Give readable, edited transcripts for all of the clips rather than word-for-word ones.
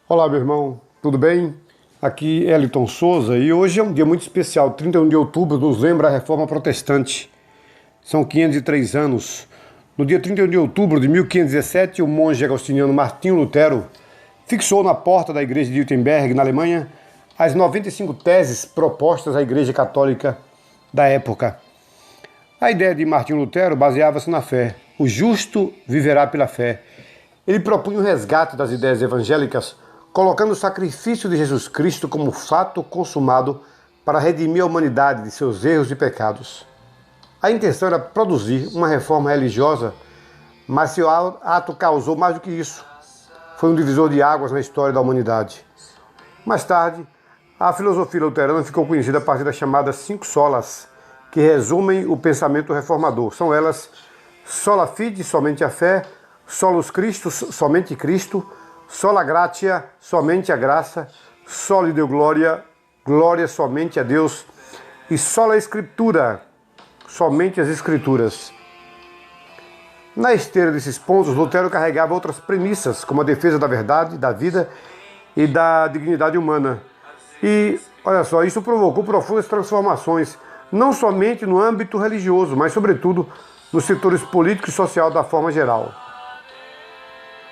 Olá, meu irmão, tudo bem? Aqui é Eliton Souza e hoje é um dia muito especial. 31 de outubro nos lembra a Reforma Protestante. São 503 anos. No dia 31 de outubro de 1517, o monge agostiniano Martinho Lutero fixou na porta da igreja de Wittenberg, na Alemanha, as 95 teses propostas à Igreja Católica da época. A ideia de Martinho Lutero baseava-se na fé. O justo viverá pela fé. Ele propunha o resgate das ideias evangélicas, colocando o sacrifício de Jesus Cristo como fato consumado para redimir a humanidade de seus erros e pecados. A intenção era produzir uma reforma religiosa, mas seu ato causou mais do que isso. Foi um divisor de águas na história da humanidade. Mais tarde, a filosofia luterana ficou conhecida a partir das chamadas 5 solas, que resumem o pensamento reformador. São elas: sola fide, somente a fé; solus Christus, somente Cristo; sola gratia, somente a graça; soli Deo gloria, glória somente a Deus; e sola Escritura, somente as Escrituras. Na esteira desses pontos, Lutero carregava outras premissas, como a defesa da verdade, da vida e da dignidade humana. E, olha só, isso provocou profundas transformações, não somente no âmbito religioso, mas, sobretudo, nos setores político e social da forma geral.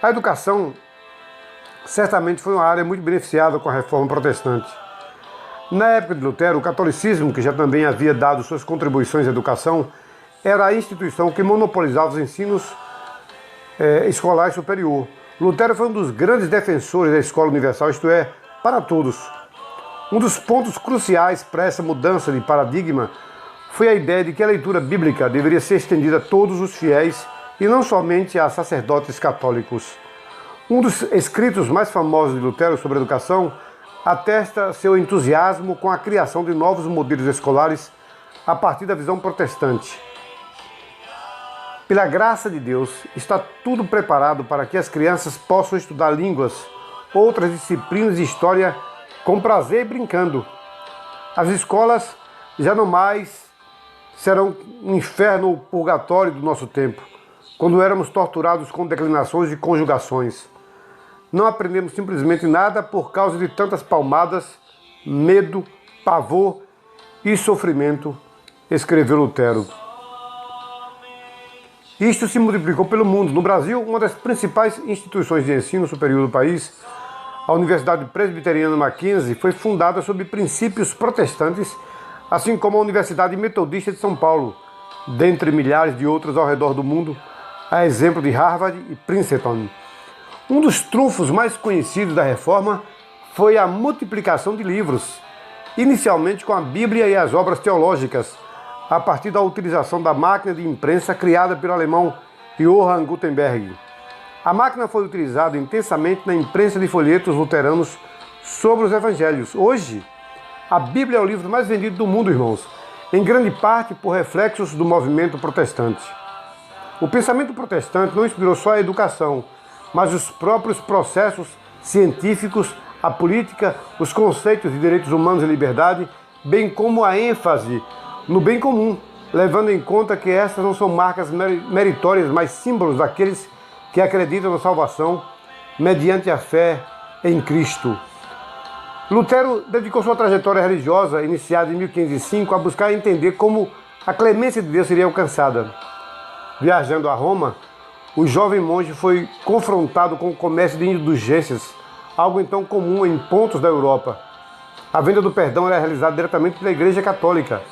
A educação certamente foi uma área muito beneficiada com a Reforma Protestante. Na época de Lutero, o catolicismo, que já também havia dado suas contribuições à educação, era a instituição que monopolizava os ensinos escolar superior. Lutero foi um dos grandes defensores da escola universal, isto é, para todos. Um dos pontos cruciais para essa mudança de paradigma foi a ideia de que a leitura bíblica deveria ser estendida a todos os fiéis e não somente a sacerdotes católicos. Um dos escritos mais famosos de Lutero sobre educação atesta seu entusiasmo com a criação de novos modelos escolares a partir da visão protestante. Pela graça de Deus, está tudo preparado para que as crianças possam estudar línguas, outras disciplinas de história com prazer e brincando. As escolas já não mais serão um inferno ou purgatório do nosso tempo, quando éramos torturados com declinações e conjugações. Não aprendemos simplesmente nada por causa de tantas palmadas, medo, pavor e sofrimento, escreveu Lutero. Isto se multiplicou pelo mundo. No Brasil, uma das principais instituições de ensino superior do país, a Universidade Presbiteriana Mackenzie, foi fundada sob princípios protestantes, assim como a Universidade Metodista de São Paulo, dentre milhares de outras ao redor do mundo, a exemplo de Harvard e Princeton. Um dos trunfos mais conhecidos da reforma foi a multiplicação de livros, inicialmente com a Bíblia e as obras teológicas, a partir da utilização da máquina de imprensa criada pelo alemão Johann Gutenberg. A máquina foi utilizada intensamente na imprensa de folhetos luteranos sobre os evangelhos. Hoje, a Bíblia é o livro mais vendido do mundo, irmãos, em grande parte por reflexos do movimento protestante. O pensamento protestante não inspirou só a educação, mas os próprios processos científicos, a política, os conceitos de direitos humanos e liberdade, bem como a ênfase no bem comum, levando em conta que essas não são marcas meritórias, mas símbolos daqueles que acreditam na salvação mediante a fé em Cristo. Lutero dedicou sua trajetória religiosa, iniciada em 1505, a buscar entender como a clemência de Deus seria alcançada. Viajando a Roma, o jovem monge foi confrontado com o comércio de indulgências, algo então comum em pontos da Europa. A venda do perdão era realizada diretamente pela Igreja Católica,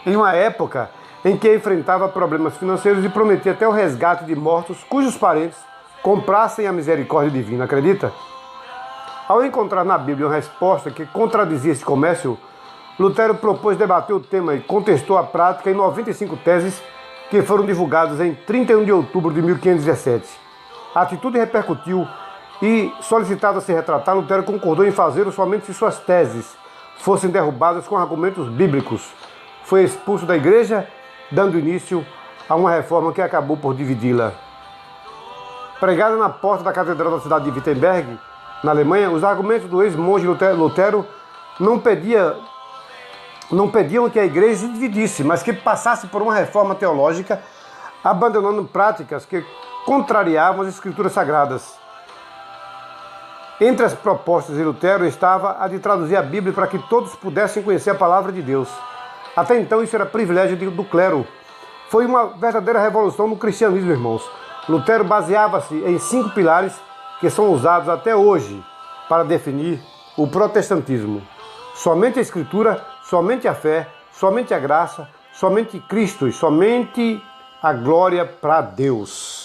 em uma época em que enfrentava problemas financeiros e prometia até o resgate de mortos cujos parentes comprassem a misericórdia divina, acredita? Ao encontrar na Bíblia uma resposta que contradizia esse comércio, Lutero propôs debater o tema e contestou a prática em 95 teses que foram divulgadas em 31 de outubro de 1517. A atitude repercutiu e, solicitado a se retratar, Lutero concordou em fazê-lo somente se suas teses fossem derrubadas com argumentos bíblicos. Foi expulso da igreja, dando início a uma reforma que acabou por dividi-la. Pregada na porta da catedral da cidade de Wittenberg, na Alemanha, os argumentos do ex-monge Lutero não pediam que a igreja se dividisse, mas que passasse por uma reforma teológica, abandonando práticas que contrariavam as escrituras sagradas. Entre as propostas de Lutero estava a de traduzir a Bíblia para que todos pudessem conhecer a palavra de Deus. Até então isso era privilégio do clero. Foi uma verdadeira revolução no cristianismo, irmãos. Lutero baseava-se em 5 pilares que são usados até hoje para definir o protestantismo. Somente a Escritura, somente a fé, somente a graça, somente Cristo e somente a glória para Deus.